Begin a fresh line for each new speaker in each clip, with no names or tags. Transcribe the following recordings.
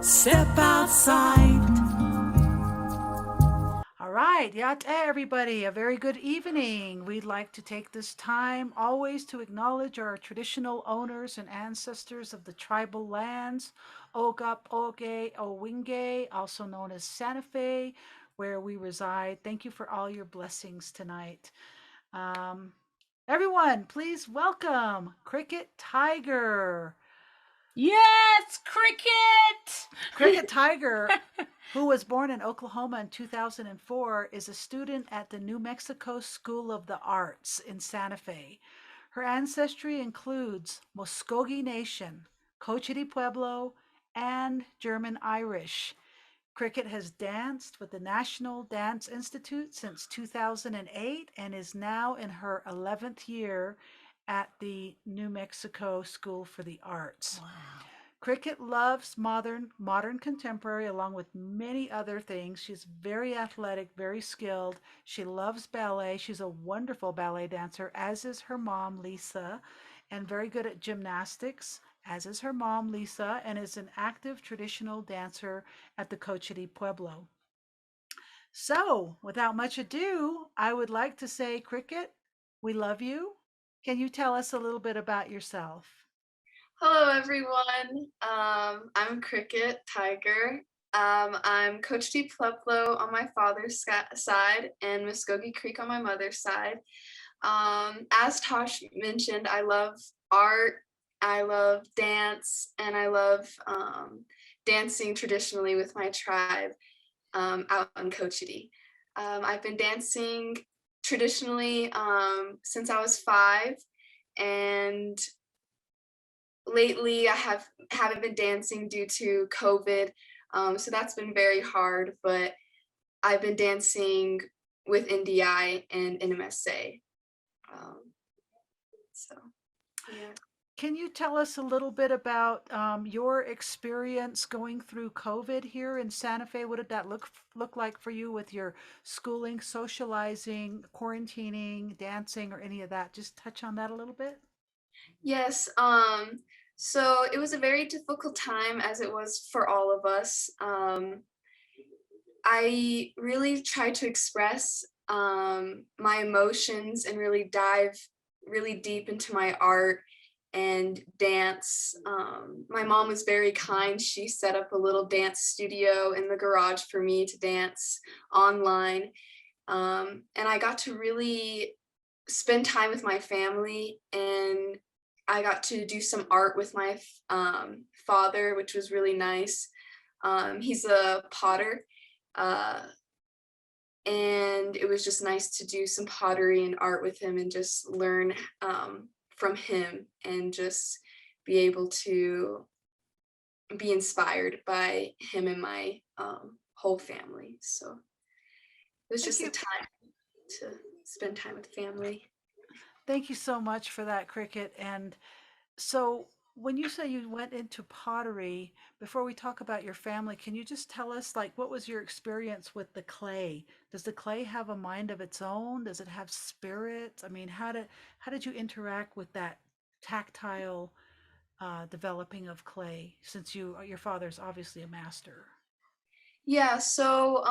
Step outside.
All right, yate everybody, a very good evening. We'd like to take this time always to acknowledge our traditional owners and ancestors of the tribal lands, Ogap Oge Owinge, also known as Santa Fe, where we reside. Thank you for all your blessings tonight. Um, Everyone, please welcome Crickett Tiger.
Yes, Cricket!
Crickett Tiger, who was born in Oklahoma in 2004, is a student at the New Mexico School of the Arts in Santa Fe. Her ancestry includes Muscogee Nation, Cochiti Pueblo, and German Irish. Crickett has danced with the National Dance Institute since 2008 and is now in her 11th year at the New Mexico School for the Arts.
Wow.
Crickett loves modern contemporary along with many other things. She's very athletic, very skilled. She loves ballet. She's a wonderful ballet dancer, as is her mom, Lisa, and very good at gymnastics, as is her mom, Lisa, and is an active traditional dancer at the Cochiti Pueblo. So, without much ado, I would like to say, Crickett, we love you. Can you tell us a little bit about yourself?
Hello, everyone. I'm Crickett Tiger. I'm Cochiti Pueblo on my father's side and Muscogee Creek on my mother's side. As Tosh mentioned, I love art, I love dance, and I love dancing traditionally with my tribe out in Cochiti. I've been dancing traditionally since I was 5, and lately I haven't been dancing due to COVID, so that's been very hard, but I've been dancing with NDI and NMSA. So yeah.
Can you tell us a little bit about your experience going through COVID here in Santa Fe? What did that look like for you with your schooling, socializing, quarantining, dancing, or any of that? Just touch on that a little bit.
Yes, so it was a very difficult time, as it was for all of us. I really tried to express my emotions and really dive really deep into my art and dance. My mom was very kind. She set up a little dance studio in the garage for me to dance online. And I got to really spend time with my family, and I got to do some art with my father, which was really nice. He's a potter, uh, and it was just nice to do some pottery and art with him and just learn from him and just be able to be inspired by him and my whole family. So it was
Thank
just a
you.
time to spend time with family.
Thank you so much for that, Cricket. And so, when you say you went into pottery, before we talk about your family, can you just tell us, like, what was your experience with the clay? Does the clay have a mind of its own? Does it have spirit? I mean, how did you interact with that tactile developing of clay? Since your father's obviously a master.
Yeah, so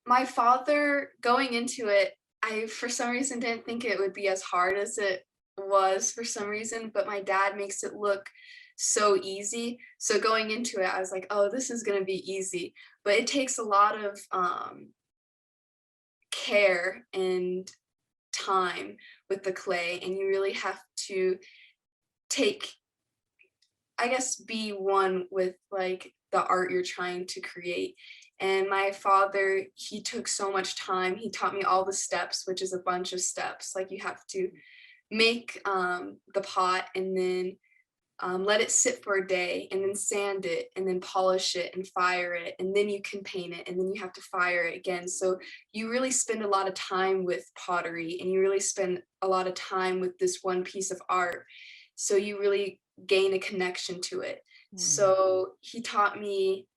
my father going into it, I for some reason didn't think it would be as hard as it was for some reason, but my dad makes it look so easy. So going into it, I was like, oh, this is gonna be easy. But it takes a lot of care and time with the clay, and you really have to take, I guess, be one with like the art you're trying to create. And my father, he took so much time. He taught me all the steps, which is a bunch of steps. Like you have to make the pot and then let it sit for a day and then sand it and then polish it and fire it. And then you can paint it and then you have to fire it again. So you really spend a lot of time with pottery and you really spend a lot of time with this one piece of art. So you really gain a connection to it. So he taught me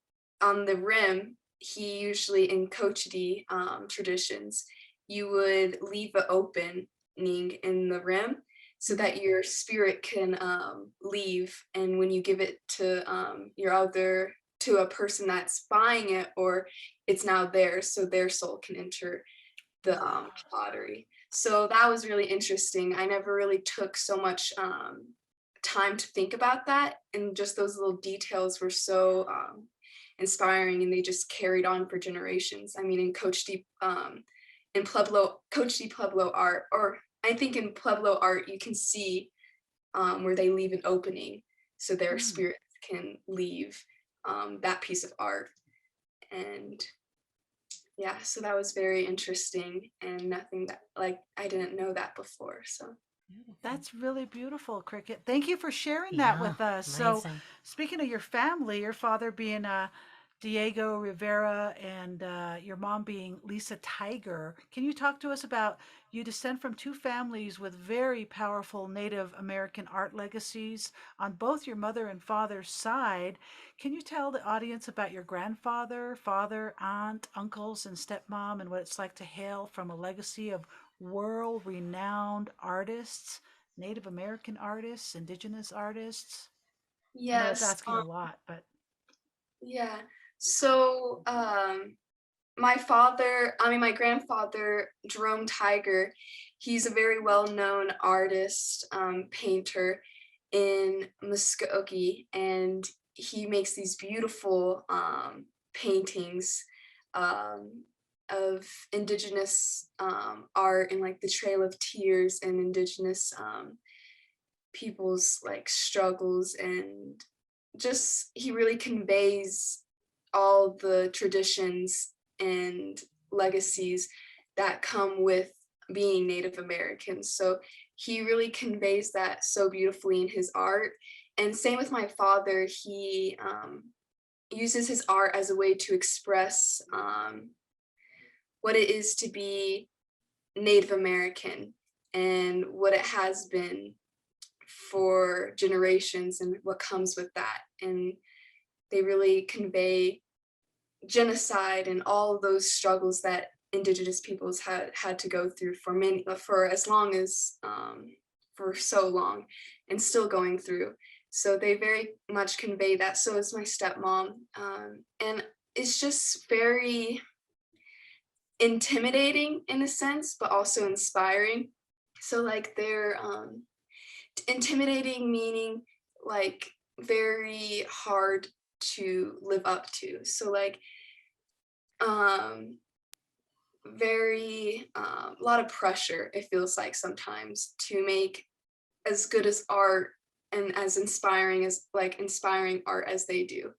on the rim, he usually in Cochiti traditions, you would leave an opening in the rim so that your spirit can leave. And when you give it to your other to a person that's buying it, or it's now theirs, so their soul can enter the pottery. So that was really interesting. I never really took so much time to think about that, and just those little details were so inspiring, and they just carried on for generations. I mean, in Cochiti, in Pueblo, Cochiti Pueblo art, or I think in Pueblo art, you can see where they leave an opening so their
Mm.
spirits can leave that piece of art. And yeah, so that was very interesting, and nothing that, like, I didn't know that before. So
Beautiful.
That's really beautiful, Cricket. Thank you for sharing that
Yeah,
with us. So,
amazing.
speaking of your family, your father being Diego Rivera and your mom being Lisa Tiger, can you talk to us about you descend from two families with very powerful Native American art legacies on both your mother and father's side? Can you tell the audience about your grandfather, father, aunt, uncles, and stepmom and what it's like to hail from a legacy of world renowned artists, Native American artists, Indigenous artists? I know it's
yes,
asking a lot, but
yeah. So my father, I mean, my grandfather, Jerome Tiger, he's a very well-known artist, painter in Muscogee, and he makes these beautiful paintings um, of Indigenous art, and like the Trail of Tears, and Indigenous people's like struggles, and just he really conveys all the traditions and legacies that come with being Native American. So he really conveys that so beautifully in his art. And same with my father, he uses his art as a way to express what it is to be Native American and what it has been for generations and what comes with that. And they really convey genocide and all of those struggles that Indigenous peoples had to go through for as long as for so long, and still going through. So they very much convey that. So is my stepmom, and it's just very intimidating in a sense, but also inspiring. So like they're intimidating, meaning like very hard to live up to. So like um very a lot of pressure, it feels like sometimes, to make as good as art and as inspiring art as they do.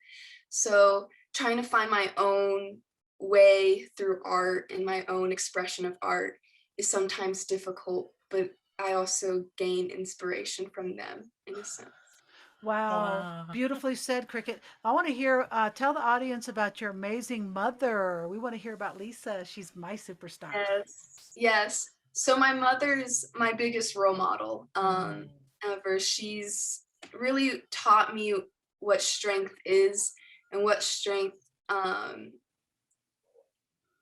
So trying to find my own way through art and my own expression of art is sometimes difficult, but I also gain inspiration from them in a sense.
wow,
Wow.
beautifully said, Cricket. I want to hear, tell the audience about your amazing mother. We want to hear about Lisa. She's my superstar.
Yes, yes. So my mother is my biggest role model ever. She's really taught me what strength is, and um,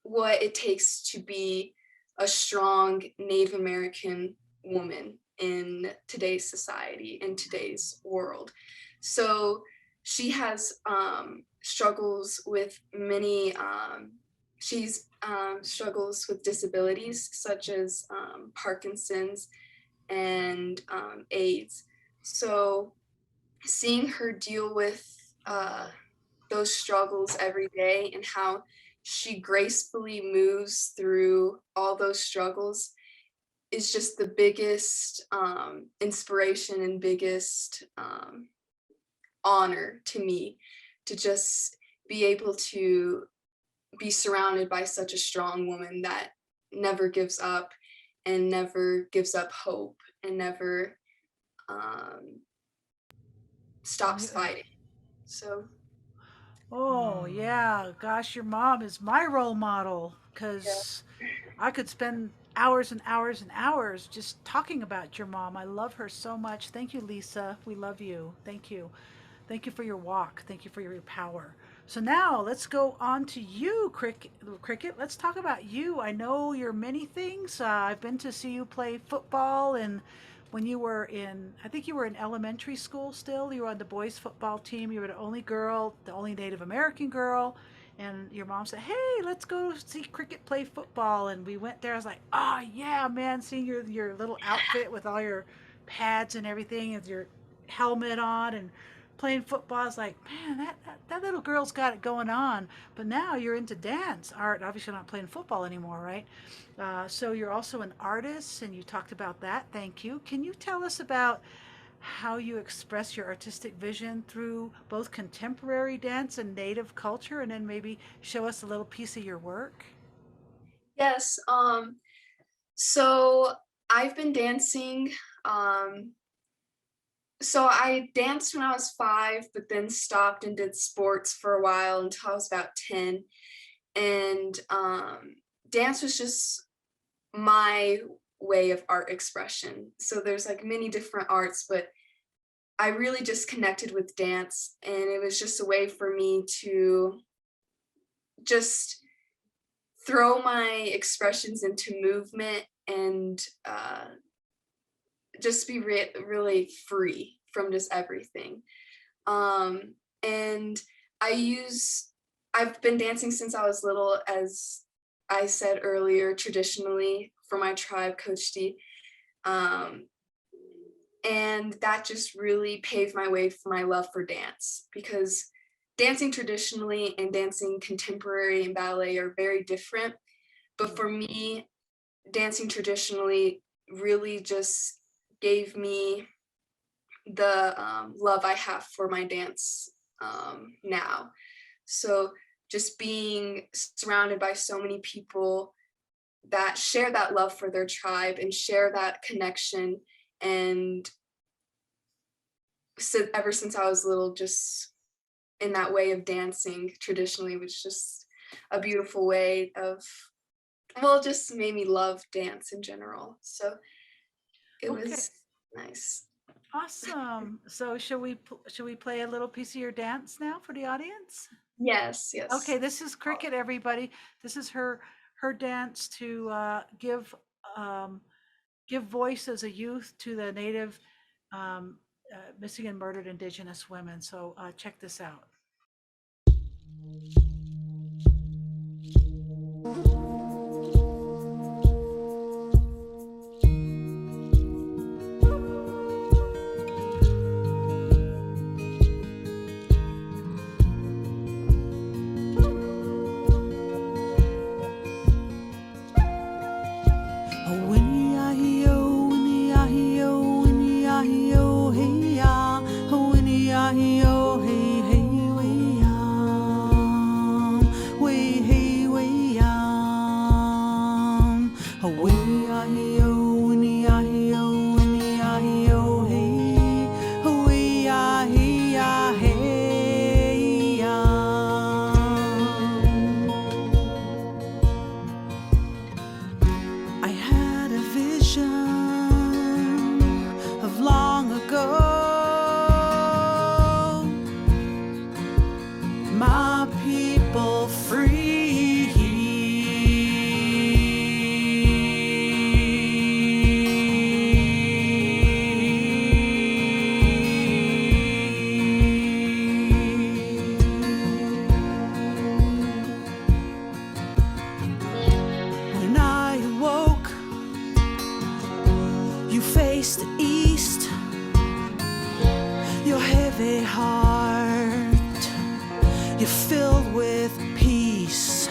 what it takes to be a strong Native American woman in today's society, in today's world. So she has struggles with many, she's struggles with disabilities such as Parkinson's and AIDS. So seeing her deal with those struggles every day, and how she gracefully moves through all those struggles, is just the biggest inspiration and biggest honor to me, to just be able to be surrounded by such a strong woman that never gives up, and never gives up hope, and never um, stops
Yeah.
fighting. So
Oh, yeah. Gosh, your mom is my role model
yeah.
because I could spend hours and hours and hours just talking about your mom. I love her so much. Thank you, Lisa. We love you. Thank you. Thank you for your walk. Thank you for your power. So now let's go on to you, Cricket. Let's talk about you. I know you're many things. I've been to see you play football in when you were in, I think you were in elementary school still. You were on the boys' football team. You were the only girl, the only Native American girl. And your mom said, "Hey, let's go see Cricket play football." And we went there. I was like, "Oh yeah, man!" Seeing your little outfit with all your pads and everything, and your helmet on, and playing football. I was like, "Man, that little girl's got it going on." But now you're into dance, art. Obviously, not playing football anymore, right? So you're also an artist, and you talked about that. Thank you. Can you tell us about how you express your artistic vision through both contemporary dance and native culture, and then maybe show us a little piece of your work?
Yes. So I've been dancing. Um, so I danced when I was 5, but then stopped and did sports for a while until I was about 10. And dance was just my way of art expression. So there's like many different arts, but I really just connected with dance, and it was just a way for me to just throw my expressions into movement and just be really free from just everything. Um, and I use, I've been dancing since I was little, as I said earlier, traditionally for my tribe, Cochiti. Um, and that just really paved my way for my love for dance, because dancing traditionally and dancing contemporary and ballet are very different. But for me, dancing traditionally really just gave me the love I have for my dance now. So just being surrounded by so many people that share that love for their tribe and share that connection, and so ever since I was little, just in that way of dancing traditionally was just a beautiful way of, well, it just made me love dance in general. So it
Okay,
was nice.
awesome. So should we play a little piece of your dance now for the audience?
Yes, yes.
Okay, this is Cricket, everybody. This is her dance to um, give voice as a youth to the Native um, missing and murdered Indigenous women. So check this out. I had a vision of long ago. My people free. When I awoke, you faced the east, your heavy heart, you're filled with peace.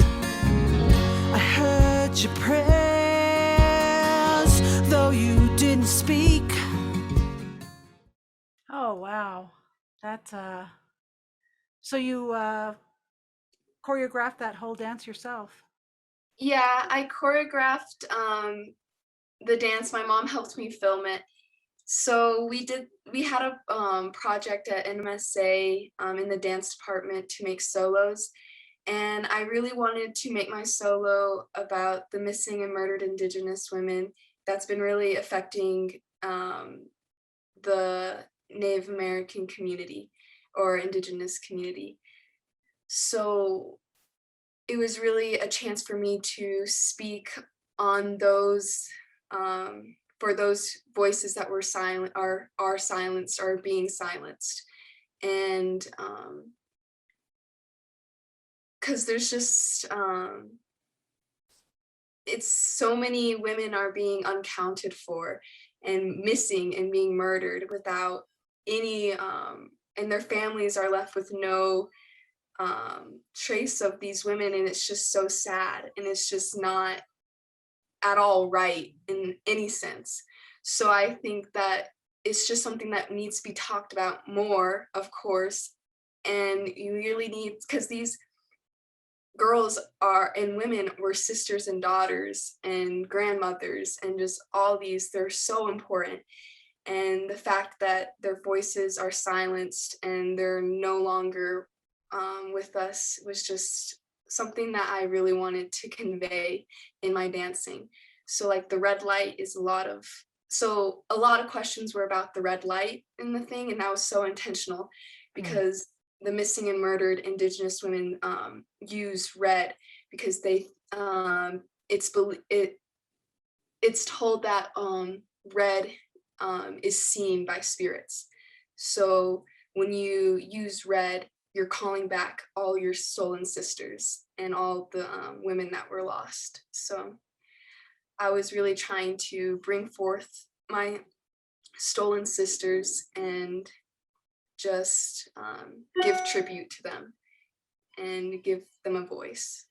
I heard your prayers, though you didn't speak. Oh wow, that so you choreographed that whole dance yourself?
Yeah, I choreographed the dance. My mom helped me film it. So we had a project at NMSA in the dance department to make solos. And I really wanted to make my solo about the missing and murdered Indigenous women that's been really affecting the Native American community or Indigenous community. So it was really a chance for me to speak on those um, for those voices that were silent are silenced, are being silenced. And because there's just it's so many women are being uncounted for and missing and being murdered without any and their families are left with no trace of these women, and it's just so sad, and it's just not at all right in any sense. So I think that it's just something that needs to be talked about more, of course, and you really need, because these girls are and women were sisters and daughters and grandmothers and just all these, they're so important. And the fact that their voices are silenced and they're no longer with us was just something that I really wanted to convey in my dancing. So like the red light is a lot of questions were about the red light in the thing, and that was so intentional because the missing and murdered Indigenous women use red because they it's it's told that red is seen by spirits. So when you use red, you're calling back all your stolen sisters and all the women that were lost. So I was really trying to bring forth my stolen sisters and just give tribute to them and give them a voice.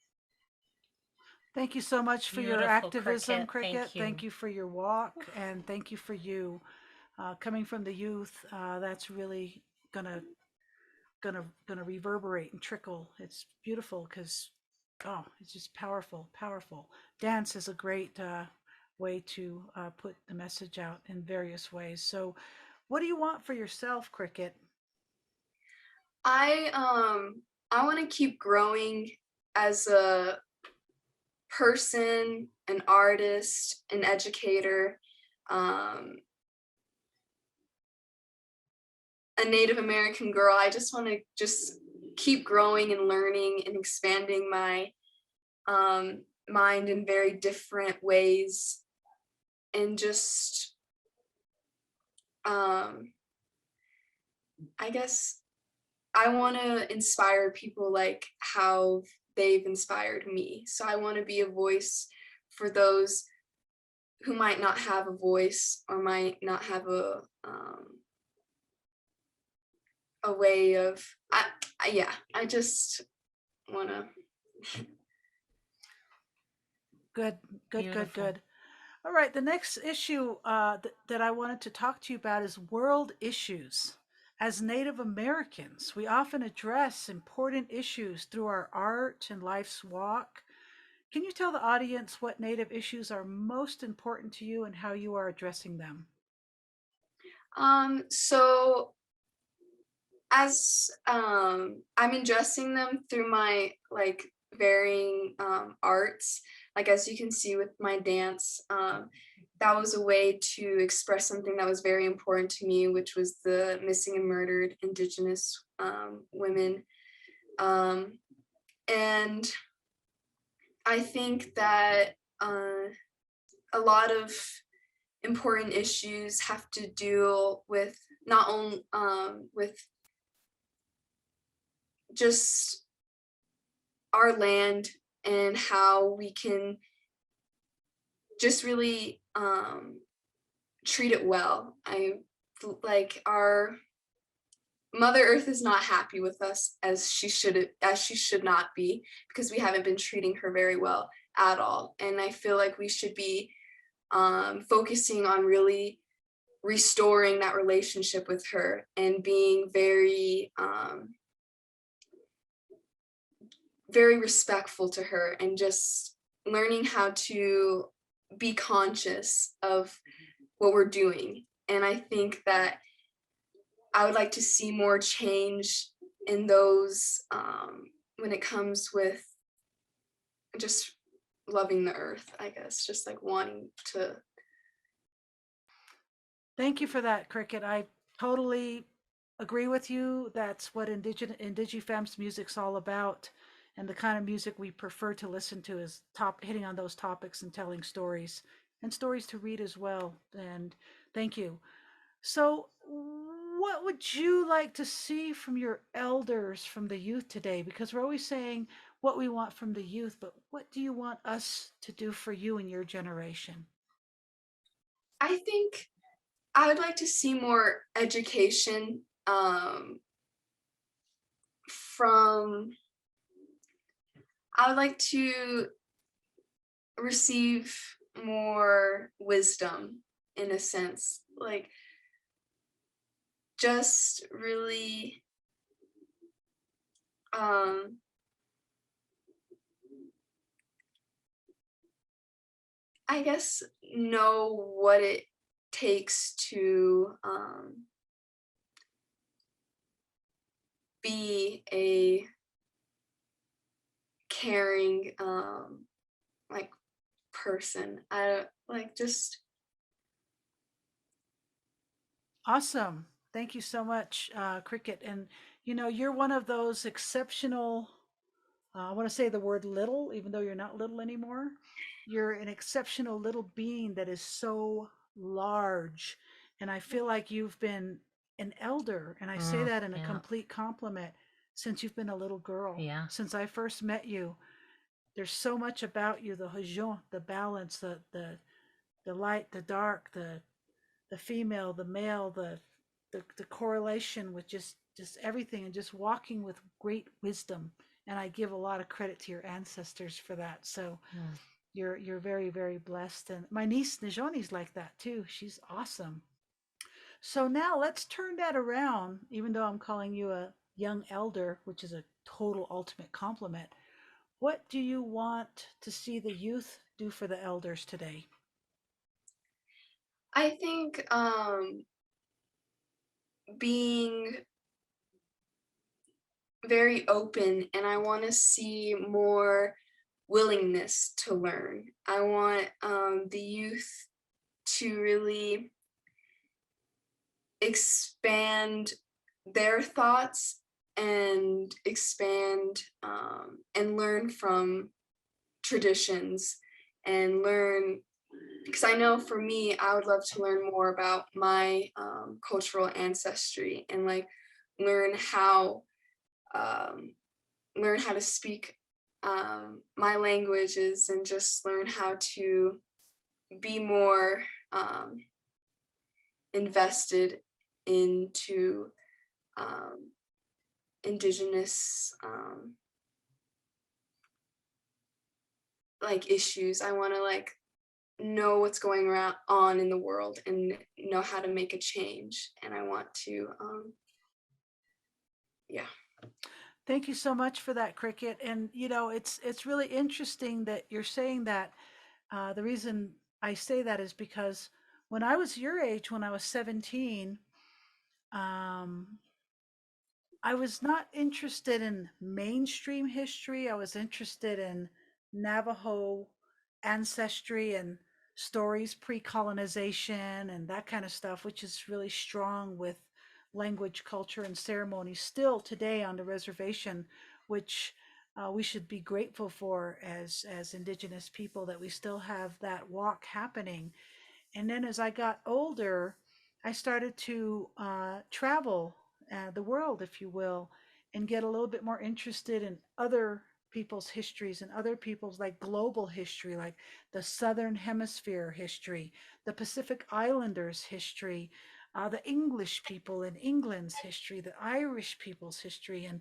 Thank you so much for your
Beautiful,
activism,
Cricket.
Cricket.
Thank you.
Thank you for your walk, and thank you for you coming from the youth. That's really gonna gonna reverberate and trickle. It's beautiful because it's just powerful, powerful. Dance is a great way to put the message out in various ways. So, what do you want for yourself, Cricket?
I want to keep growing as a person, an artist, an educator, um, a Native American girl. I just want to just keep growing and learning and expanding my mind in very different ways, and just I guess I want to inspire people like how they've inspired me. So I want to be a voice for those who might not have a voice or might not have a way of yeah, I just want to.
Good, good, good,
Beautiful.
good. All right, the next issue that I wanted to talk to you about is world issues. As Native Americans, we often address important issues through our art and life's walk. Can you tell the audience what Native issues are most important to you and how you are addressing them?
So as I'm addressing them through my like varying arts, like as you can see with my dance, that was a way to express something that was very important to me, which was the missing and murdered Indigenous women. And I think that a lot of important issues have to deal with not only with just our land and how we can just really treat it well. I like our Mother Earth is not happy with us as she should not be, because we haven't been treating her very well at all. And I feel like we should be focusing on really restoring that relationship with her and being very respectful to her, and just learning how to be conscious of what we're doing. And I think that I would like to see more change in those when it comes with just loving the earth, I guess, just like wanting to.
Thank you for that, Cricket. I totally agree with you. That's what Indigifem's music's all about. And the kind of music we prefer to listen to is hitting on those topics and telling stories. and stories to read as well. And thank you. So, what would you like to see from your elders, from the youth today? Because we're always saying what we want from the youth, but what do you want us to do for you and your generation?
I think I would like to see more education from, I would like to receive more wisdom in a sense, like just really um I guess know what it takes to be a caring like person. I don't like just
Awesome. Thank you so much, Cricket. And you're one of those exceptional. I want to say the word little, even though you're not little anymore. You're an exceptional little being that is so large. And I feel like you've been an elder, and I say that in a
Yeah.
complete compliment, since you've been a little girl.
Yeah.
Since I first met you, there's so much about you, the hajon, the balance, the light, the dark, the female, the male, the correlation with just everything, and just walking with great wisdom. And I give a lot of credit to your ancestors for that. So
Mm.
you're very, very blessed. And my niece Najoni's like that too. She's awesome. So now let's turn that around. Even though I'm calling you a young elder, which is a total ultimate compliment, what do you want to see the youth do for the elders today?
I think being very open, and I want to see more willingness to learn. I want the youth to really expand their thoughts and expand and learn from traditions and learn, because I know for me, I would love to learn more about my cultural ancestry and like learn how um, learn how to speak my languages and just learn how to be more invested into um, indigenous like issues. I want to like know what's going around on in the world and know how to make a change. And I want to yeah.
Thank you so much for that, Cricket. And it's really interesting that you're saying that. The reason I say that is because when I was your age, when I was 17, um, I was not interested in mainstream history. I was interested in Navajo ancestry and stories, pre colonization, and that kind of stuff, which is really strong with language, culture, and ceremony still today on the reservation, which we should be grateful for as Indigenous people, that we still have that walk happening. And then as I got older, I started to travel the world, if you will, and get a little bit more interested in other people's histories and other people's like global history, like the Southern Hemisphere history, the Pacific Islanders history, the English people in England's history, the Irish people's history. And,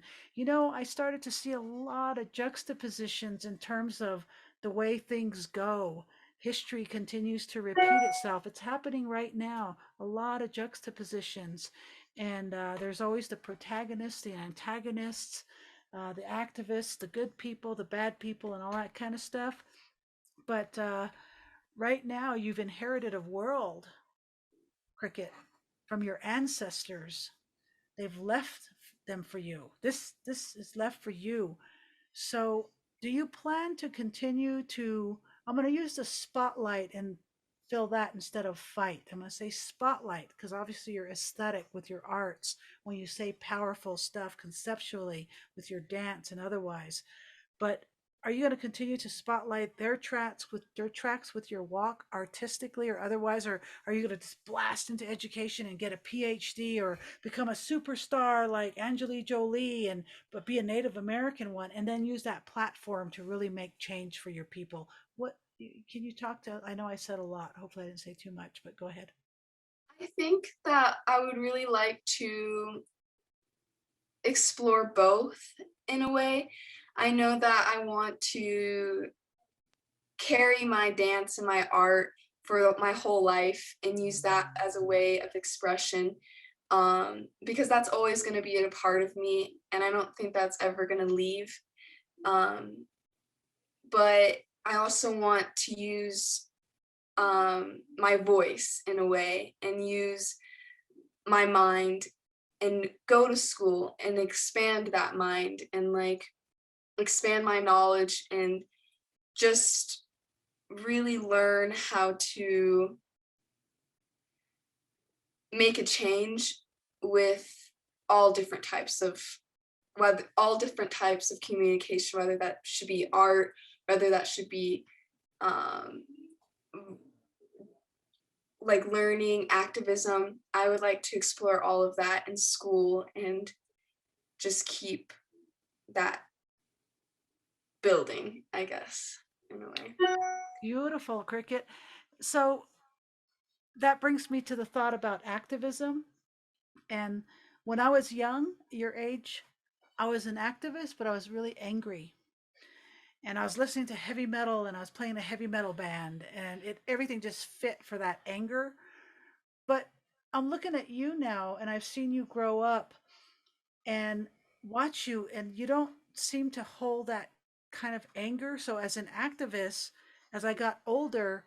I started to see a lot of juxtapositions in terms of the way things go. History continues to repeat itself. It's happening right now. A lot of juxtapositions. And there's always the protagonists, the antagonists, the activists, the good people, the bad people, and all that kind of stuff. But right now, you've inherited a world, Cricket, from your ancestors. They've left them for you. This is left for you. So, do you plan to continue to? I'm going to use the spotlight and fill that instead of fight. I'm going to say spotlight because obviously you're aesthetic with your arts when you say powerful stuff conceptually with your dance and otherwise. But are you going to continue to spotlight their tracks with your walk artistically or otherwise, or are you going to just blast into education and get a PhD or become a superstar like Angelique Jolie and but be a Native American one and then use that platform to really make change for your people? What can you talk to? I know I said a lot. Hopefully I didn't say too much, but go ahead.
I think that I would really like to explore both in a way. I know that I want to carry my dance and my art for my whole life and use that as a way of expression, because that's always going to be a part of me and I don't think that's ever going to leave. um, but I also want to use my voice in a way and use my mind and go to school and expand that mind and like expand my knowledge and just really learn how to make a change with all different types of whether all different types of communication, whether that should be art, whether that should be um, like learning activism. I would like to explore all of that in school and just keep that building, I guess, in a way.
Beautiful, Cricket. So that brings me to the thought about activism. And when I was young, your age, I was an activist, but I was really angry. And I was listening to heavy metal and I was playing a heavy metal band and it everything just fit for that anger. But I'm looking at you now and I've seen you grow up and watch you and you don't seem to hold that kind of anger. So as an activist, as I got older,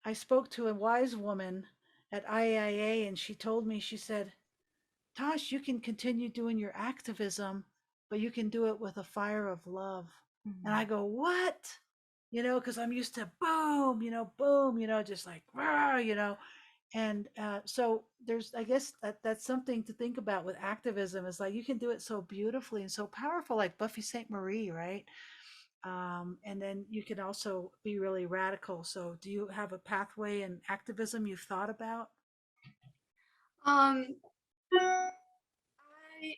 I spoke to a wise woman at IAIA and she told me, she said, Tosh, you can continue doing your activism, but you can do it with a fire of love. And I go, what? Because I'm used to boom, boom, just like, rah, And so there's, I guess that's something to think about with activism is like you can do it so beautifully and so powerful, like Buffy St. Marie, right? And then you can also be really radical. So do you have a pathway in activism you've thought about?
Um,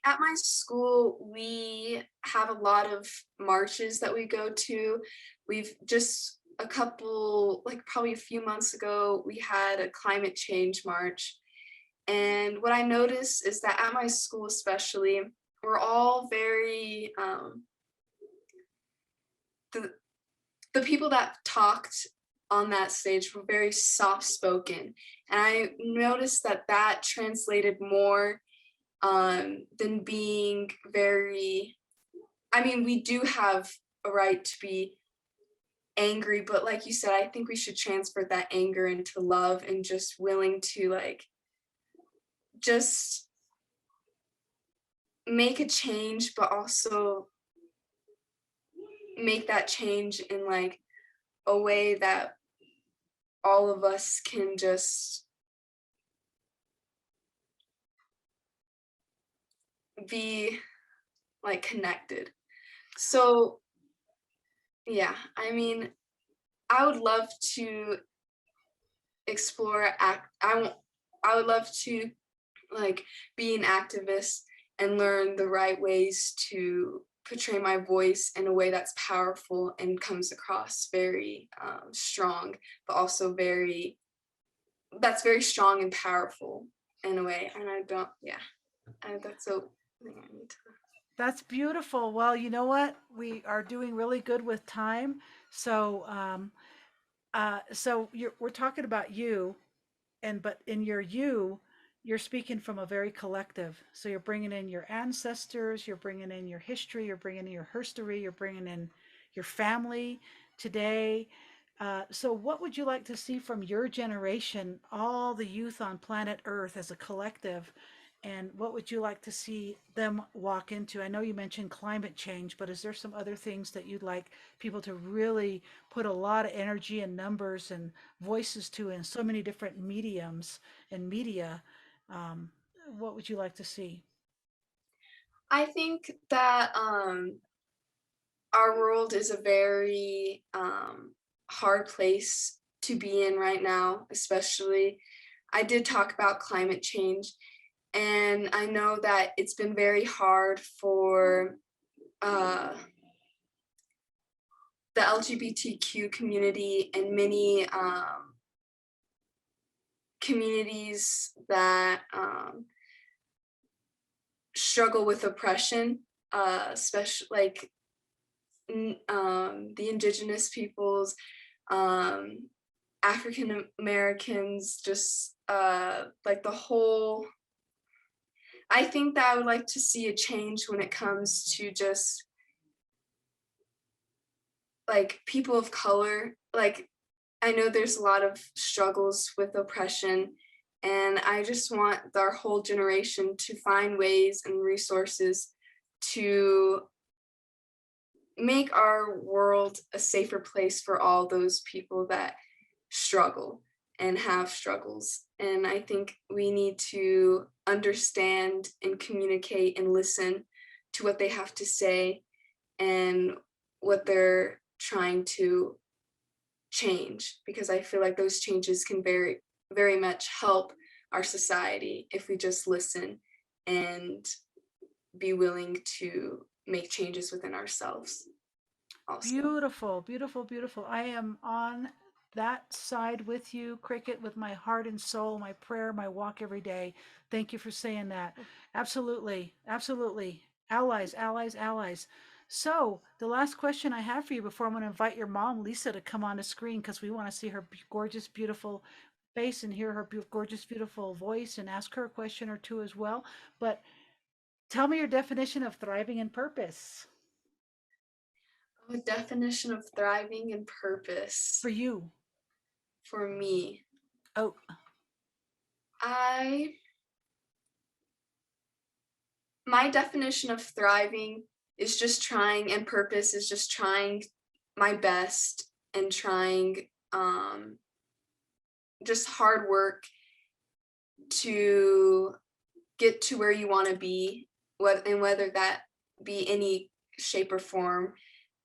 at my school, we have a lot of marches that we go to. We've just a couple, like probably a few months ago, we had a climate change march. And what I noticed is that at my school, especially, we're all very, the, the people that talked on that stage were very soft spoken. And I noticed that that translated more than being very, I mean, we do have a right to be angry, but like you said, I think we should transfer that anger into love and just willing to like just make a change, but also make that change in like a way that all of us can just be like connected. So yeah, I mean, I would love to explore act I would love to like be an activist and learn the right ways to portray my voice in a way that's powerful and comes across very strong, but also that's very strong and powerful in a way. And I don't, yeah, that's a thing I need to.
That's beautiful. Well, you know what? We are doing really good with time. So, we're talking about you, and but in your you, you're speaking from a very collective. So you're bringing in your ancestors, you're bringing in your history, you're bringing in your herstory, you're bringing in your family today. So what would you like to see from your generation, all the youth on planet Earth as a collective? And what would you like to see them walk into? I know you mentioned climate change, but is there some other things that you'd like people to really put a lot of energy and numbers and voices to in so many different mediums and media? Um, what would you like to see?
I think that our world is a very hard place to be in right now, especially. I did talk about climate change, and I know that it's been very hard for the LGBTQ community and many communities that struggle with oppression, especially like the indigenous peoples, African Americans, just like the whole. I think that I would like to see a change when it comes to just like people of color. Like, I know there's a lot of struggles with oppression, and I just want our whole generation to find ways and resources to make our world a safer place for all those people that struggle and have struggles. And I think we need to understand and communicate and listen to what they have to say and what they're trying to change, because I feel like those changes can very much help our society if we just listen and be willing to make changes within ourselves also.
Beautiful, beautiful, beautiful. I am on that side with you, Cricket, with my heart and soul, my prayer, my walk every day. Thank you for saying that. Absolutely, absolutely. Allies, allies, allies. So, the last question I have for you before I'm going to invite your mom, Lisa, to come on the screen because we want to see her gorgeous, beautiful face and hear her gorgeous, beautiful voice and ask her a question or two as well. But tell me your definition of thriving in purpose
A definition of thriving and purpose
for you.
for me.
Oh,
I My definition of thriving is just trying, and purpose is just trying my best and trying just hard work to get to where you want to be, whether that be any shape or form.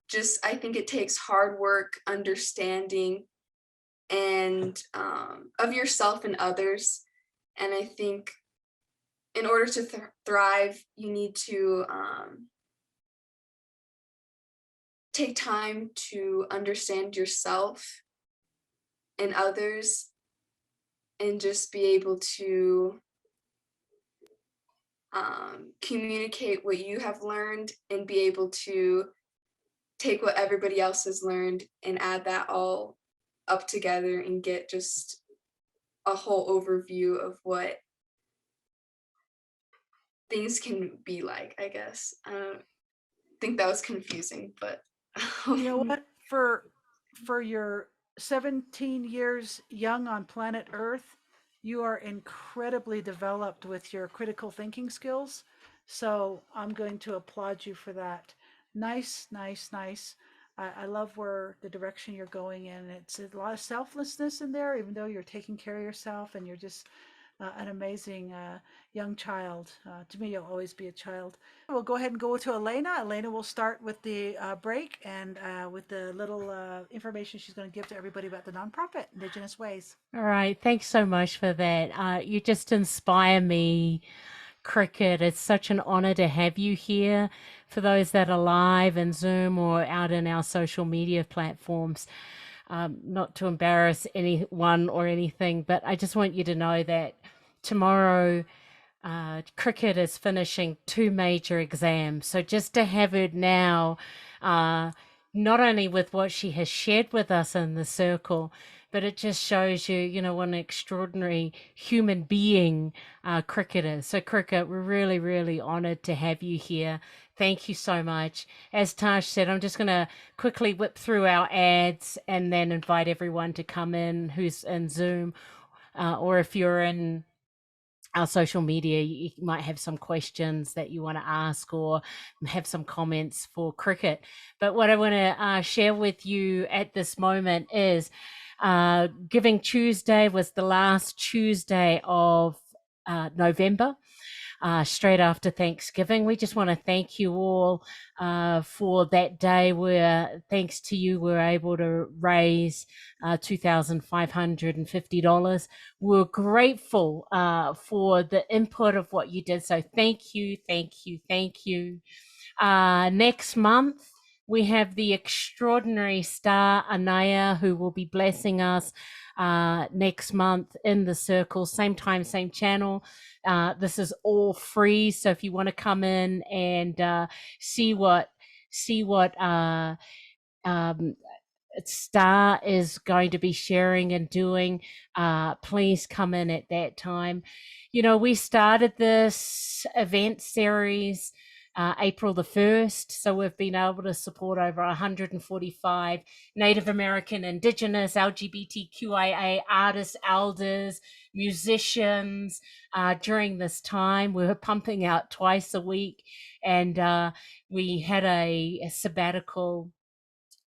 Just, I think it takes hard work, understanding, and of yourself and others. And I think in order to thrive, you need to take time to understand yourself and others, and just be able to communicate what you have learned and be able to take what everybody else has learned and add that all up together and get just a whole overview of what things can be like, I guess. I don't think that was confusing, but
you know what? For your 17 years young on planet Earth, you are incredibly developed with your critical thinking skills. So I'm going to applaud you for that. Nice, nice, nice. I love where the direction you're going in. It's a lot of selflessness in there, even though you're taking care of yourself and you're just an amazing young child. To me, you'll always be a child. We'll go ahead and go to Elena. Elena will start with the break and with the little information she's going to give to everybody about the nonprofit, Indigenous Ways.
All right. Thanks so much for that. You just inspire me, Cricket. It's such an honor to have you here. For those that are live in Zoom or out in our social media platforms, not to embarrass anyone or anything, but I just want you to know that tomorrow Cricket is finishing 2 major exams. So just to have her now, not only with what she has shared with us in the circle, but it just shows you, what an extraordinary human being Cricket is. So Cricket, we're really, really honored to have you here. Thank you so much. As Tash said, I'm just going to quickly whip through our ads and then invite everyone to come in who's in Zoom, or if you're in our social media, you might have some questions that you want to ask or have some comments for Cricket. But what I want to share with you at this moment is Giving Tuesday was the last Tuesday of November. straight after Thanksgiving. We just want to thank you all for that day where, thanks to you, we were able to raise $2,550. We're grateful for the input of what you did. So thank you, thank you, thank you. Next month, we have the extraordinary star Anaya, who will be blessing us next month in the circle, same time, same channel. This is all free, so if you want to come in and see what Star is going to be sharing and doing, please come in at that time. You know, we started this event series April the 1st, so we've been able to support over 145 Native American, Indigenous, LGBTQIA artists, elders, musicians during this time. We were pumping out twice a week, and we had a sabbatical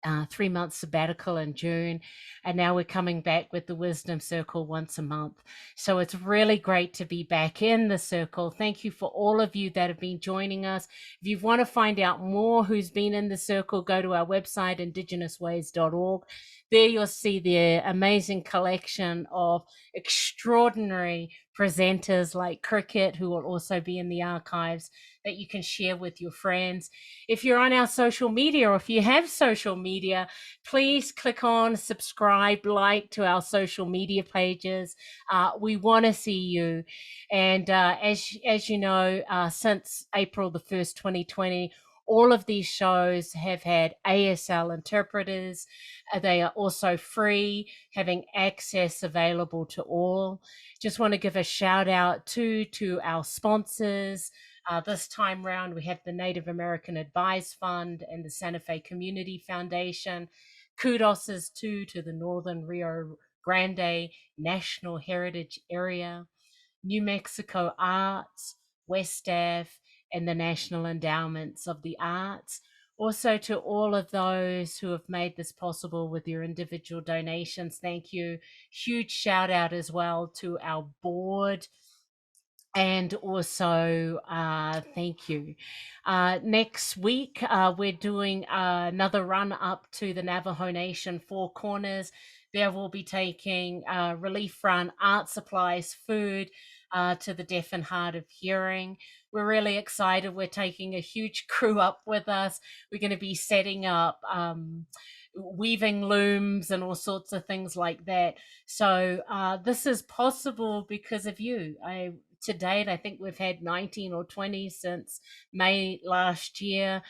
3-month sabbatical in June, and now we're coming back with the Wisdom Circle once a month. So it's really great to be back in the circle. Thank you for all of you that have been joining us. If you want to find out more who's been in the circle, go to our website, IndigenousWays.org. There you'll see the amazing collection of extraordinary presenters like Crickett, who will also be in the archives, that you can share with your friends. If you're on our social media, or if you have social media, please click on subscribe, like to our social media pages. We want to see you. And as you know, since April the 1st, 2020, all of these shows have had ASL interpreters. They are also free, having access available to all. Just want to give a shout out to our sponsors. This time round, we have the Native American Advice Fund and the Santa Fe Community Foundation. Kudos to the Northern Rio Grande National Heritage Area, New Mexico Arts, West Ave, and the National Endowments of the Arts. Also to all of those who have made this possible with your individual donations, thank you. Huge shout out as well to our board. And also, thank you. Next week, we're doing another run up to the Navajo Nation Four Corners. There we'll be taking relief run art supplies, food to the deaf and hard of hearing. We're really excited. We're taking a huge crew up with us. We're going to be setting up weaving looms and all sorts of things like that. So this is possible because of you. To date, I think we've had 19 or 20 since May last year.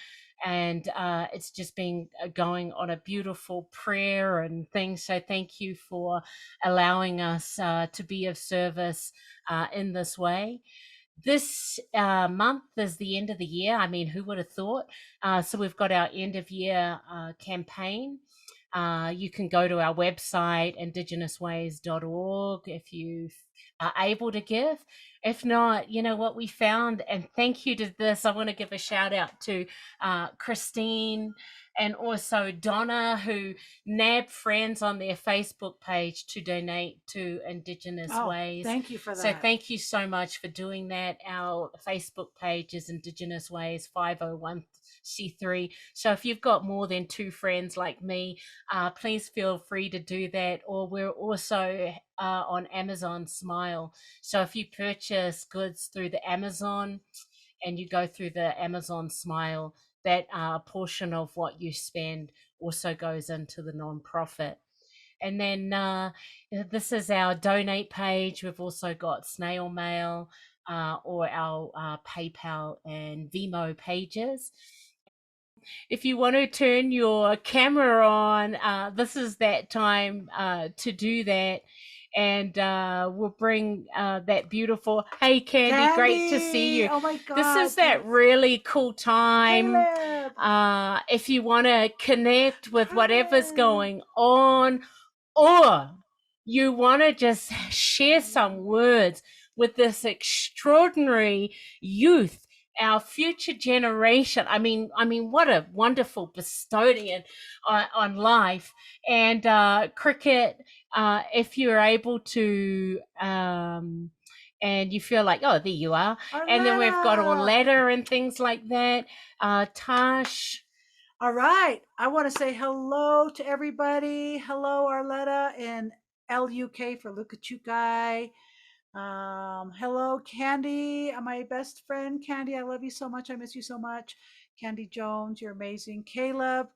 And it's just been going on a beautiful prayer and things. So thank you for allowing us to be of service in this way. This month is the end of the year. I mean, who would have thought? So we've got our end of year campaign. You can go to our website, IndigenousWays.org, if you are able to give. If not, you know what we found, and thank you to this. I want to give a shout out to Christine and also Donna, who nabbed friends on their Facebook page to donate to Indigenous Ways.
Thank you for that.
So thank you so much for doing that. Our Facebook page is Indigenous Ways 501c3. So if you've got more than 2 friends like me, please feel free to do that. Or we're also on Amazon Smile. So if you purchase goods through the Amazon and you go through the Amazon Smile, that portion of what you spend also goes into the nonprofit. And then this is our donate page. We've also got snail mail or our PayPal and Vimo pages. If you want to turn your camera on, this is that time to do that. And we'll bring that beautiful, hey Candy, great to see you.
Oh my God.
This is that really cool time.
Caleb.
If you want to connect with whatever's going on, or you want to just share some words with this extraordinary youth, our future generation. I mean, what a wonderful custodian on life. And Crickett, if you're able to and you feel like, oh, there you are. And then we've got Orletta and things like that. Tash.
All right. I want to say hello to everybody. Hello, Arletta in LUK for Lukachukai. Hello, Candy, my best friend, Candy. I love you so much. I miss you so much. Candy Jones, you're amazing. Caleb,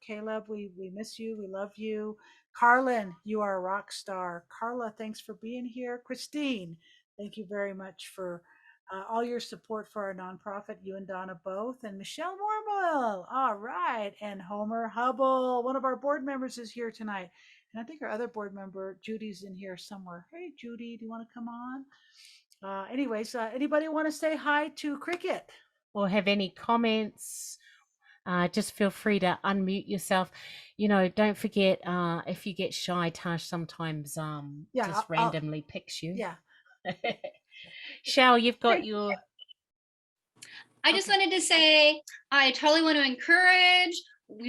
we miss you. We love you. Carlin, you are a rock star. Carla, thanks for being here. Christine, thank you very much for all your support for our nonprofit, you and Donna both. And Michelle Mormel, all right. And Homer Hubble, one of our board members, is here tonight. And I think our other board member, Judy's in here somewhere. Hey, Judy, do you want to come on? Anyways, anybody want to say hi to Cricket?
Or have any comments? Just feel free to unmute yourself. Don't forget, if you get shy, Tash sometimes just randomly picks you.
Yeah.
Shao, you've got your...
I just wanted to say, I totally want to encourage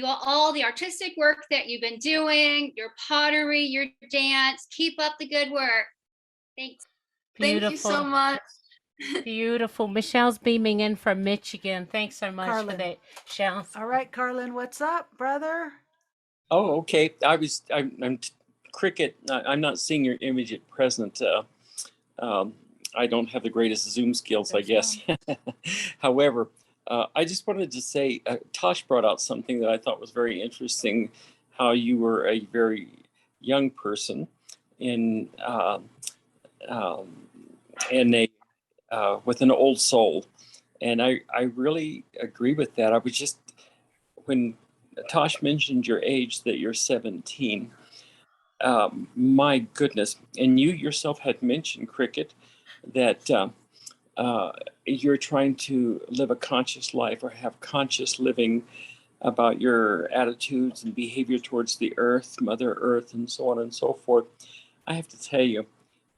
all the artistic work that you've been doing, your pottery, your dance. Keep up the good work. Thanks.
Beautiful.
Thank you so much.
Beautiful. Michelle's beaming in from Michigan. Thanks so much for that, Michelle.
All right, Carlin, what's up, brother?
Oh, okay. I'm Cricket. I'm not seeing your image at present. I don't have the greatest Zoom skills, I guess. However, I just wanted to say, Tosh brought out something that I thought was very interesting, how you were a very young person in with an old soul. And I really agree with that. I was just, when Tosh mentioned your age, that you're 17, my goodness. And you yourself had mentioned, Cricket, that you're trying to live a conscious life or have conscious living about your attitudes and behavior towards the earth, Mother Earth, and so on and so forth. I have to tell you,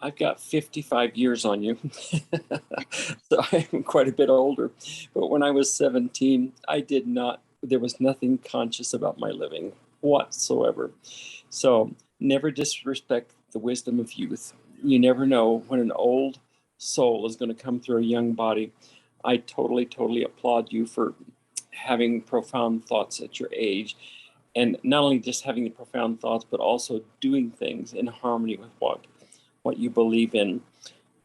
I've got 55 years on you, so I'm quite a bit older. But when I was 17, there was nothing conscious about my living whatsoever. So never disrespect the wisdom of youth. You never know when an old soul is going to come through a young body. I totally applaud you for having profound thoughts at your age. And not only just having the profound thoughts, but also doing things in harmony with what you believe in.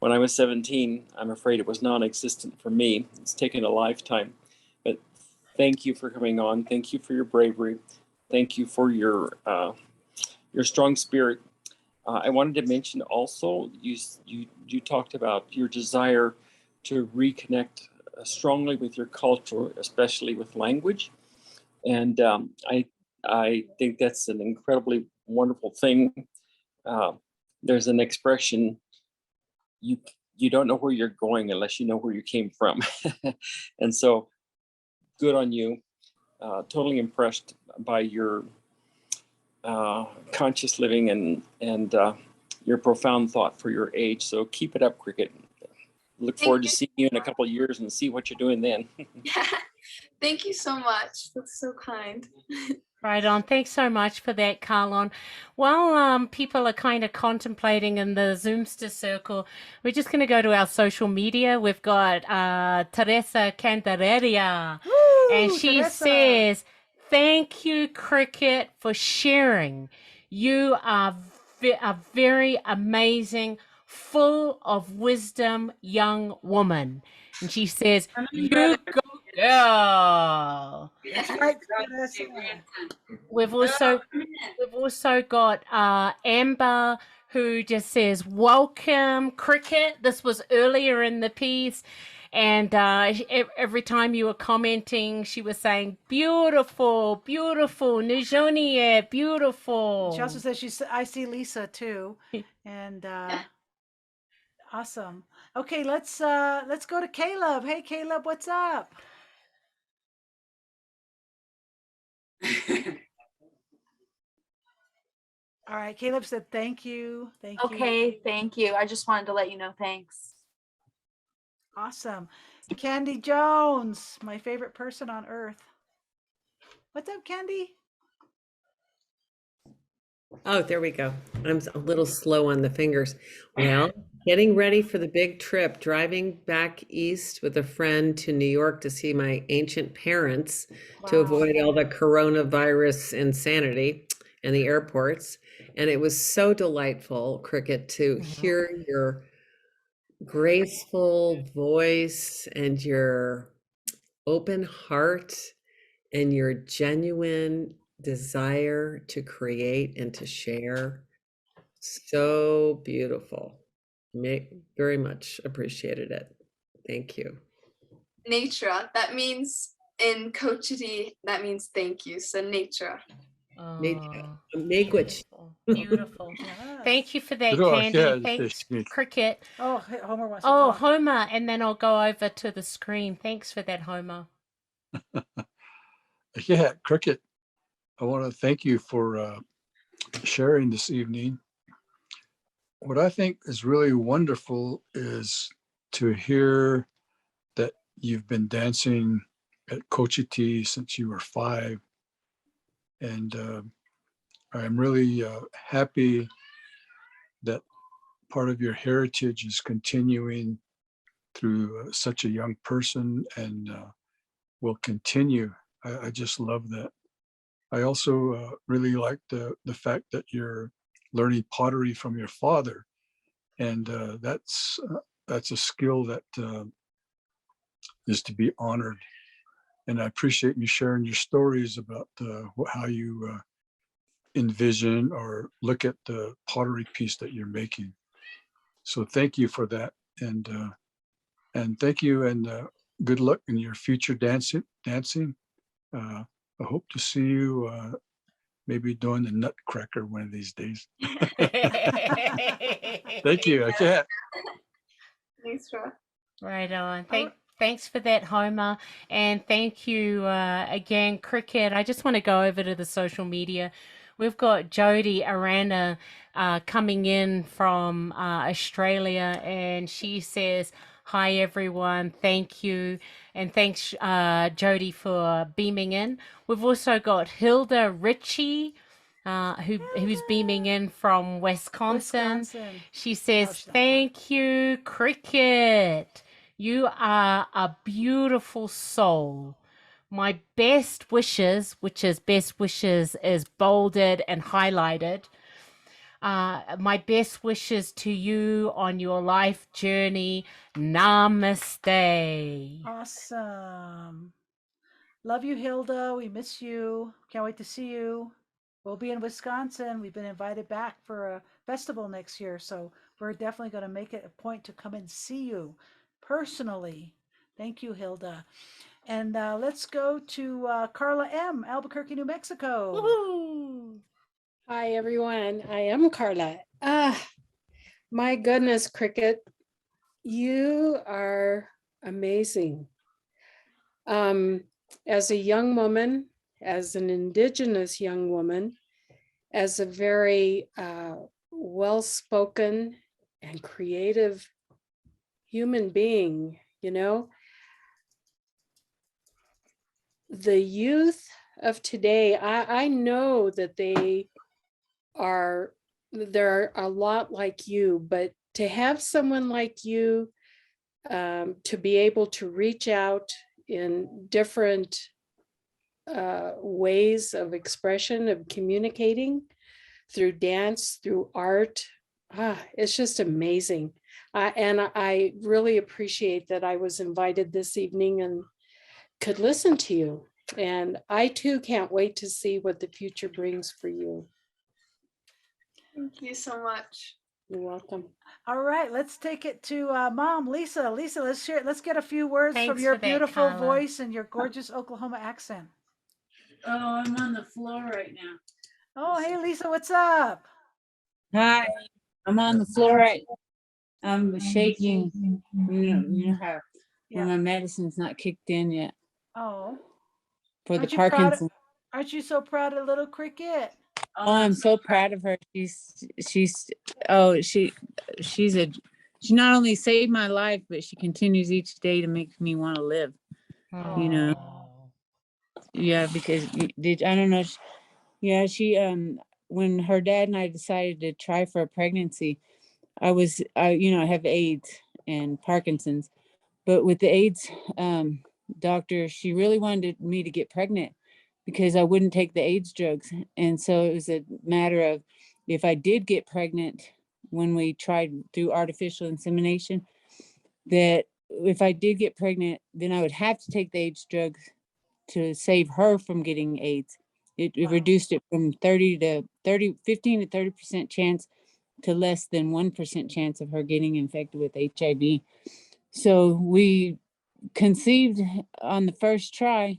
When I was 17, I'm afraid it was non-existent for me. It's taken a lifetime. But thank you for coming on. Thank you for your bravery. Thank you for your strong spirit. I wanted to mention also, you talked about your desire to reconnect strongly with your culture, especially with language. And I think that's an incredibly wonderful thing. There's an expression, you don't know where you're going unless you know where you came from. And so good on you. Totally impressed by your conscious living and your profound thought for your age. So keep it up, Cricket. Look forward to seeing you in a couple of years and see what you're doing then.
Yeah. Thank you so much. That's so kind.
Right on. Thanks so much for that, Carlon. While people are kind of contemplating in the Zoomster circle, we're just going to go to our social media. We've got Teresa Candelaria.
Woo,
and she
Teresa
says, thank you, Cricket, for sharing. You are a very amazing, full of wisdom young woman. And she says, you go girl.
That's right, Teresa.
We've also got Amber, who just says, welcome, Cricket. This was earlier in the piece. And every time you were commenting, she was saying, beautiful, beautiful, Nijonie, beautiful.
She also says I see Lisa too. And awesome. Okay, let's go to Caleb. Hey Caleb, what's up? All right, Caleb said thank you. Thank you.
Okay, thank you. I just wanted to let you know thanks.
Awesome. Candy Jones, my favorite person on earth. What's up, Candy?
Oh, there we go. I'm a little slow on the fingers. Well, getting ready for the big trip, driving back east with a friend to New York to see my ancient parents to
Wow.
avoid all the coronavirus insanity and the airports. And it was so delightful, Cricket, to hear your graceful voice and your open heart and your genuine desire to create and to share. So beautiful. Very much appreciated it. Thank you.
Natura, that means in Cochiti, that means thank you. So natura.
Oh,
Miigwech.
beautiful. Beautiful.
Yes.
Thank you for that,
Bra
Candy.
kväll,
Thanks,
Teknik.
Cricket.
Oh, Homer wants to
Oh,
talk.
Homer, and then I'll go over to the screen. Thanks for that, Homer.
Yeah, Cricket, I want to thank you for sharing this evening. What I think is really wonderful is to hear that you've been dancing at Cochiti since you were 5. And I'm really happy that part of your heritage is continuing through such a young person and will continue. I just love that. I also really like the fact that you're learning pottery from your father, and that's a skill that is to be honored. And I appreciate you sharing your stories about how you envision or look at the pottery piece that you're making. So thank you for that, and thank you, and good luck in your future dancing. I hope to see you maybe doing the Nutcracker one of these days. Thank you. I can't.
Natura.
Right on. Thanks for that, Homer. And thank you again, Cricket. I just want to go over to the social media. We've got Jody Arana coming in from Australia, and she says, "Hi, everyone. Thank you." And thanks, Jody, for beaming in. We've also got Hilda Ritchie. Who's beaming in from Wisconsin. She says, "Thank you, Cricket. You are a beautiful soul. My best wishes," which is best wishes is bolded and highlighted. My best wishes to you on your life journey. Namaste.
Awesome. Love you, Hilda. We miss you. Can't wait to see you. We'll be in Wisconsin. We've been invited back for a festival next year, so we're definitely going to make it a point to come and see you personally. Thank you, Hilda. And let's go to Carla M., Albuquerque, New Mexico.
Woohoo!
Hi, everyone. I am Carla. My goodness, Cricket, you are amazing. As a young woman, as an Indigenous young woman, as a very well-spoken and creative human being, the youth of today, I know that they're a lot like you, but to have someone like you to be able to reach out in different ways of expression, of communicating through dance, through art, it's just amazing. And I really appreciate that I was invited this evening and could listen to you. And I too can't wait to see what the future brings for you.
Thank you so much.
You're welcome.
All right, let's take it to Mom, Lisa. Lisa, let's share. Let's get a few words
Thanks
from your
for that,
beautiful
Carla.
voice and your gorgeous Oklahoma accent.
Oh, I'm on the floor right now.
Oh, hey, Lisa, what's up?
Hi, I'm on the floor right now. I'm shaking. You know how when my medicine's not kicked in yet
Oh,
for the
aren't you proud?
Parkinson's.
Aren't you so proud of little Cricket?
Oh, I'm so proud of her. She's not only saved my life, but she continues each day to make me want to live. You know, yeah, because I don't know. She when her dad and I decided to try for a pregnancy, I have AIDS and Parkinson's, but with the AIDS doctor, she really wanted me to get pregnant because I wouldn't take the AIDS drugs. And so it was a matter of if I did get pregnant when we tried through artificial insemination, that if I did get pregnant, then I would have to take the AIDS drugs to save her from getting AIDS. It reduced it from 15 to 30% chance to less than 1% chance of her getting infected with HIV. So we conceived on the first try,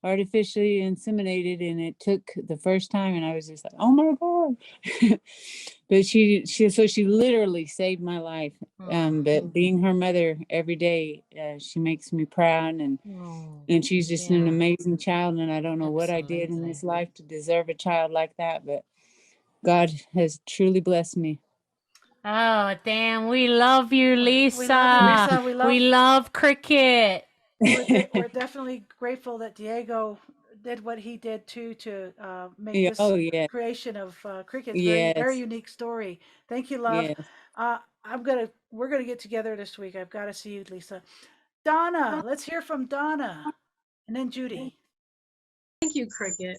artificially inseminated, and it took the first time, and I was just like, oh my God. But she literally saved my life. But being her mother every day, she makes me proud, and she's just an amazing child. And I don't know what I did in this life to deserve a child like that, but God has truly blessed me.
Oh, damn. We love you, Lisa.
We love you, Lisa.
We love Cricket.
We're definitely grateful that Diego did what he did too to make
Yeah,
this
oh yeah,
creation of Cricket's very
yes,
unique story. Thank you, love.
yes.
We're gonna get together this week. I've got to see you, Lisa. Donna, let's hear from Donna, and then Judy.
Thank you, Cricket.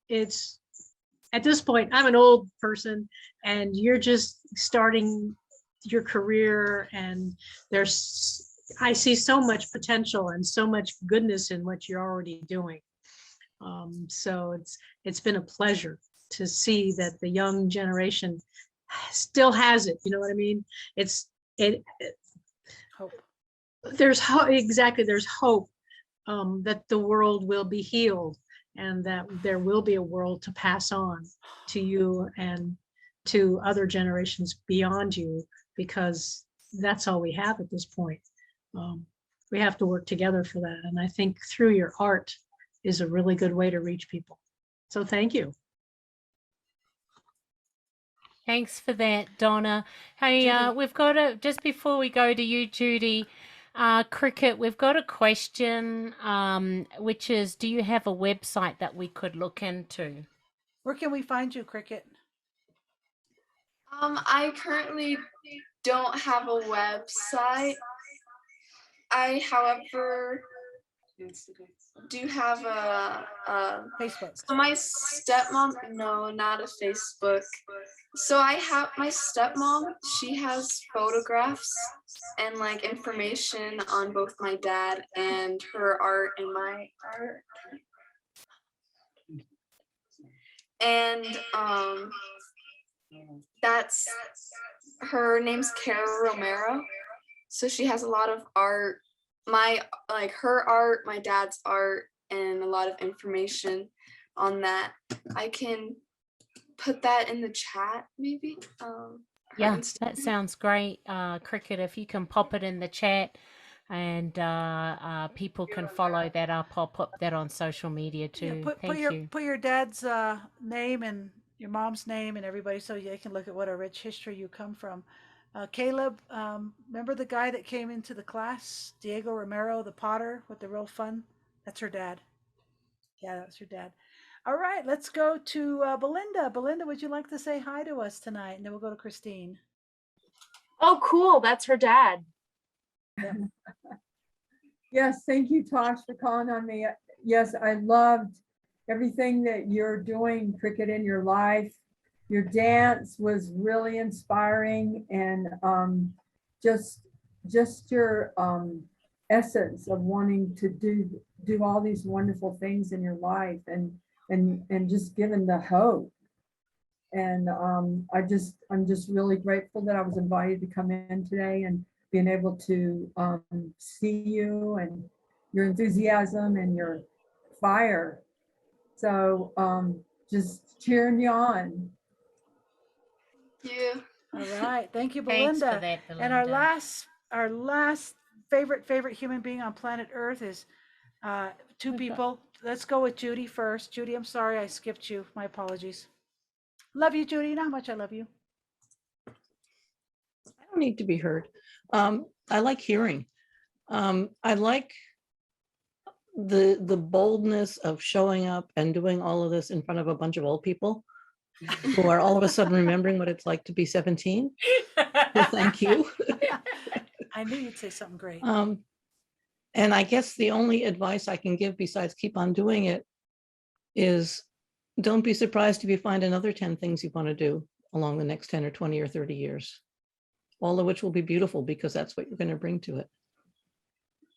It's at this point, I'm an old person, and you're just starting your career, and I see so much potential and so much goodness in what you're already doing. So it's been a pleasure to see that the young generation still has it. You know what I mean?
Hope.
There's hope. Exactly. There's hope that the world will be healed, and that there will be a world to pass on to you and to other generations beyond you, because that's all we have at this point. We have to work together for that. And I think through your art is a really good way to reach people. So thank you.
Thanks for that, Donna. Hey, we've got just before we go to you, Judy, Cricket, we've got a question, which is, do you have a website that we could look into?
Where can we find you, Cricket?
I currently don't have a website. I, however, do have a
Facebook.
So my stepmom, no, not a Facebook. So I have my stepmom, she has photographs and like information on both my dad and her art and my art. And that's, her name's Cara Romero. So she has a lot of art, her art, my dad's art, and a lot of information on that. I can put that in the chat, maybe.
Yeah, that sounds great, Cricket. If you can pop it in the chat, and people can follow that up. I'll pop that on social media too.
Yeah, put your dad's name and your mom's name and everybody, so they can look at what a rich history you come from. Caleb, remember the guy that came into the class, Diego Romero, the potter with the real fun? That's her dad. Yeah, that's your dad. All right, let's go to Belinda. Belinda, would you like to say hi to us tonight? And then we'll go to Christine.
Oh, cool. That's her dad.
Yeah.
Yes, thank you, Tosh, for calling on me. Yes, I loved everything that you're doing, Cricket, in your life. Your dance was really inspiring, and just your essence of wanting to do all these wonderful things in your life, and just giving the hope. And I'm just really grateful that I was invited to come in today and being able to see you and your enthusiasm and your fire. So just cheering you on.
Thank you.
All right, thank you,
Thanks
Belinda.
for that, Belinda.
And our last favorite human being on planet Earth is two people. Let's go with Judy first. Judy, I'm sorry I skipped you. My apologies. Love you, Judy. You know how much I love you.
I don't need to be heard. I like hearing. I like the boldness of showing up and doing all of this in front of a bunch of old people. who are all of a sudden remembering what it's like to be 17. So thank you.
I knew you'd say something great.
And I guess the only advice I can give besides keep on doing it is don't be surprised if you find another 10 things you want to do along the next 10 or 20 or 30 years, all of which will be beautiful because that's what you're going to bring to it.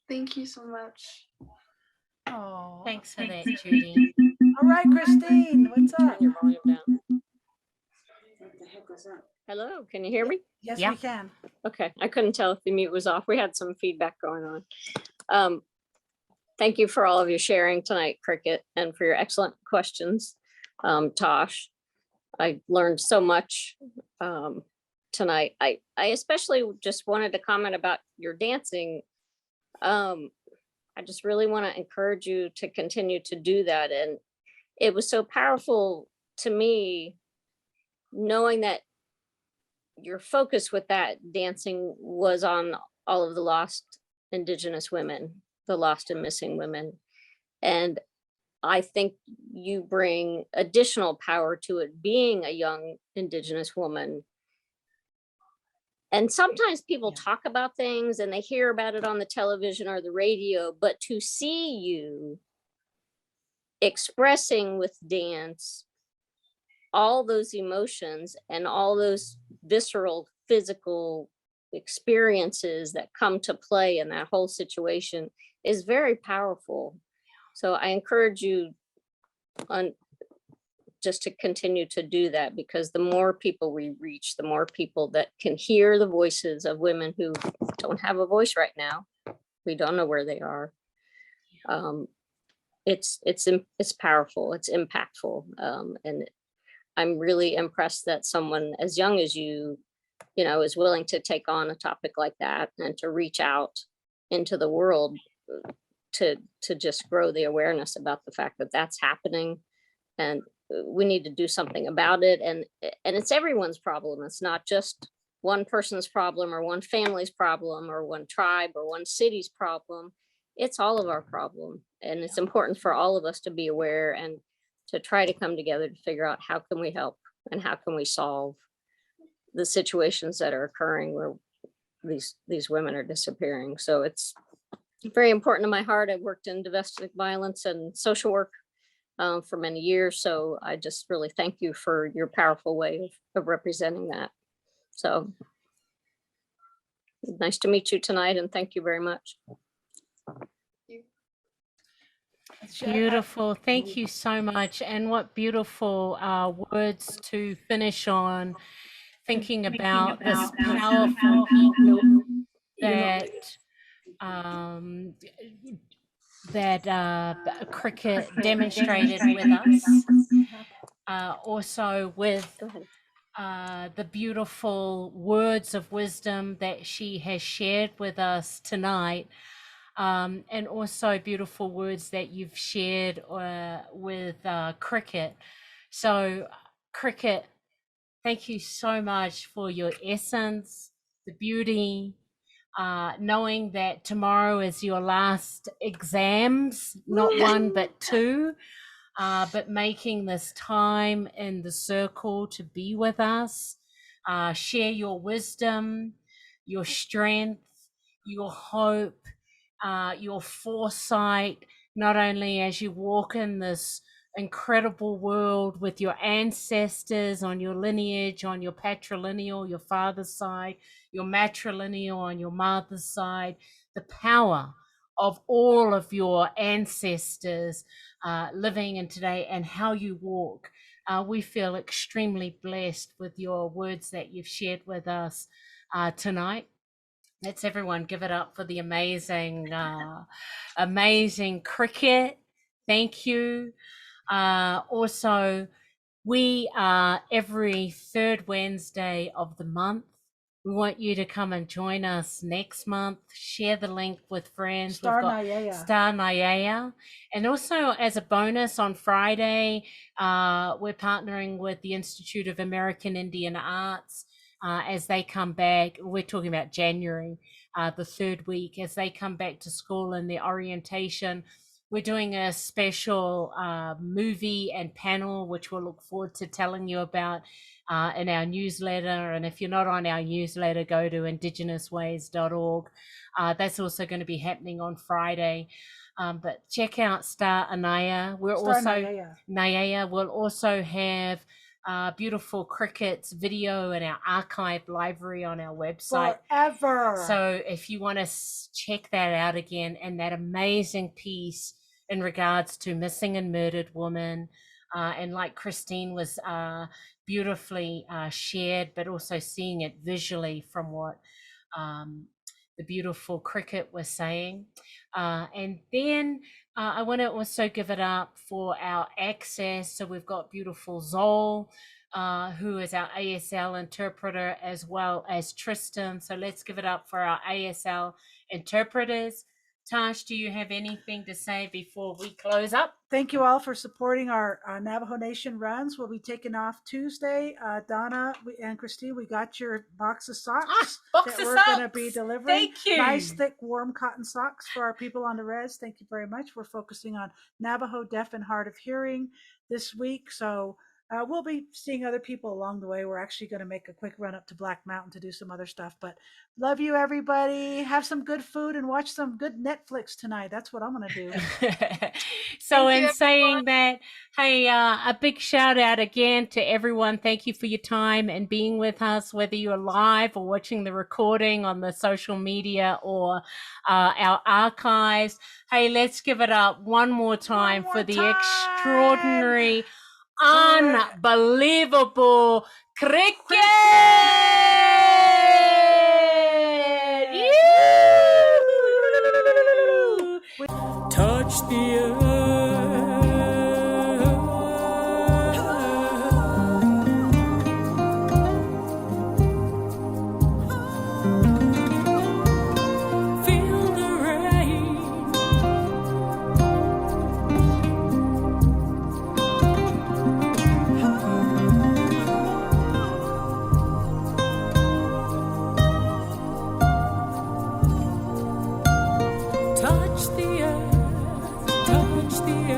Thank you so much.
Oh,
Thanks for that, Judy.
all right, Christine, what's up?
Turn your volume down. What the heck was that? Hello, can you hear me?
Yes,
Yeah.
we can.
Okay, I couldn't tell if the mute was off. We had some feedback going on. Thank you for all of your sharing tonight, Cricket, and for your excellent questions, Tosh. I learned so much tonight. I especially just wanted to comment about your dancing. I just really want to encourage you to continue to do that. And it was so powerful to me knowing that your focus with that dancing was on all of the lost Indigenous women, the lost and missing women. And I think you bring additional power to it being a young Indigenous woman. And sometimes people talk about things and they hear about it on the television or the radio, but to see you expressing with dance all those emotions and all those visceral physical experiences that come to play in that whole situation is very powerful. So I encourage you on just to continue to do that, because the more people we reach, the more people that can hear the voices of women who don't have a voice right now. We don't know where they are. It's powerful, it's impactful. And I'm really impressed that someone as young as you know, is willing to take on a topic like that and to reach out into the world to just grow the awareness about the fact that that's happening. And we need to do something about it. And it's everyone's problem. It's not just one person's problem or one family's problem or one tribe or one city's problem. It's all of our problem. And it's important for all of us to be aware and to try to come together to figure out how can we help and how can we solve the situations that are occurring where these women are disappearing. So it's very important to my heart. I've worked in domestic violence and social work for many years. So I just really thank you for your powerful way of representing that. So nice to meet you tonight and thank you very much.
Beautiful. Thank you so much. And what beautiful words to finish on, thinking about this powerful healing that Cricket demonstrated with us. Also with the beautiful words of wisdom that she has shared with us tonight. And also beautiful words that you've shared with Cricket. So Cricket, thank you so much for your essence, the beauty, knowing that tomorrow is your last exams, not one, but two, but making this time in the circle to be with us, share your wisdom, your strength, your hope, your foresight, not only as you walk in this incredible world with your ancestors on your lineage, on your patrilineal, your father's side, your matrilineal on your mother's side, the power of all of your ancestors living in today and how you walk. We feel extremely blessed with your words that you've shared with us tonight. Let's everyone give it up for the amazing, amazing Cricket. Thank you. Also, we are every third Wednesday of the month. We want you to come and join us next month. Share the link with friends.
Star
We've got
Nayaya.
Star Nayaya. And also as a bonus on Friday, we're partnering with the Institute of American Indian Arts as they come back. We're talking about January, the third week, as they come back to school in their orientation. we're doing a special movie and panel, which we'll look forward to telling you about in our newsletter. And if you're not on our newsletter, go to IndigenousWays.org. That's also going to be happening on Friday. But check out Star Anaya. Nyaya. We'll also have beautiful Crickett's video in our archive library on our website.
Forever.
So if you want to check that out again, and that amazing piece in regards to missing and murdered women, and like Christine was beautifully shared, but also seeing it visually from what the beautiful Crickett was saying. And then I want to also give it up for our access. So we've got beautiful Zol, who is our ASL interpreter, as well as Tristan. So let's give it up for our ASL interpreters. Tash, do you have anything to say before we close up?
Thank you all for supporting our Navajo Nation runs. We'll be taking off Tuesday. Donna and Christine, we got your box of socks that we're going to be delivering.
Thank you.
Nice, thick, warm cotton socks for our people on the res. Thank you very much. We're focusing on Navajo, deaf, and hard of hearing this week. So we'll be seeing other people along the way. We're actually going to make a quick run up to Black Mountain to do some other stuff. But love you, everybody. Have some good food and watch some good Netflix tonight. That's what I'm going to do.
So in saying that, hey, a big shout out again to everyone. Thank you for your time and being with us, whether you're live or watching the recording on the social media or our archives. Hey, let's give it up one more time for the extraordinary, unbelievable Crickett! Touch the earth. Feel the rain. Touch the earth, touch the earth.